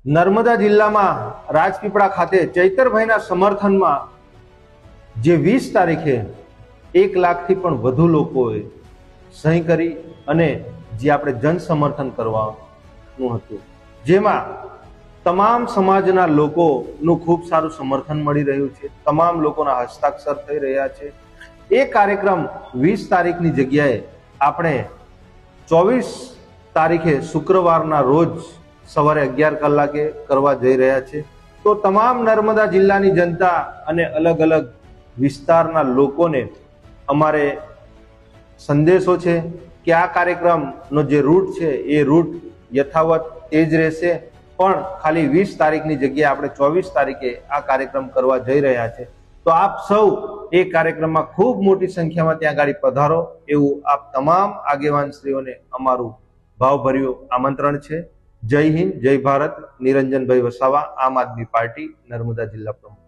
નર્મદા જિલ્લામાં રાજપીપળા ખાતે ચૈતરભાઈના સમર્થનમાં જે 20 તારીખે 1 લાખથી પણ વધુ લોકોએ સહી કરી અને જે આપણે જન સમર્થન કરવાનું હતું, જેમાં તમામ સમાજના લોકોનું ખૂબ સારું સમર્થન મળી રહ્યું છે, તમામ લોકોના હસ્તાક્ષર થઈ રહ્યા છે। એ કાર્યક્રમ 20 તારીખની જગ્યાએ આપણે 24 તારીખે શુક્રવારના રોજ સવારે 11 કલાકે કરવા જઈ રહ્યા છે। તો તમામ નર્મદા જિલ્લાની જનતા અને અલગ અલગ વિસ્તારના લોકોને અમારે સંદેશો છે કે આ કાર્યક્રમનો જે રૂટ છે એ રૂટ યથાવત એ જ રહેશે, પણ ખાલી 20 તારીખની જગ્યાએ આપણે 24 તારીખે આ કાર્યક્રમ કરવા જઈ રહ્યા છે। તો આપ સૌ એ કાર્યક્રમમાં ખૂબ મોટી સંખ્યામાં ત્યાં ગાડી પધારો એવું આપ તમામ આગેવાનશ્રીઓને અમારું ભાવભર્યું આમંત્રણ છે। જય હિન્દ, જય ભારત। નિરંજનભાઈ વસાવા, આમ આદમી પાર્ટી, નર્મદા જિલ્લા પ્રમુખ।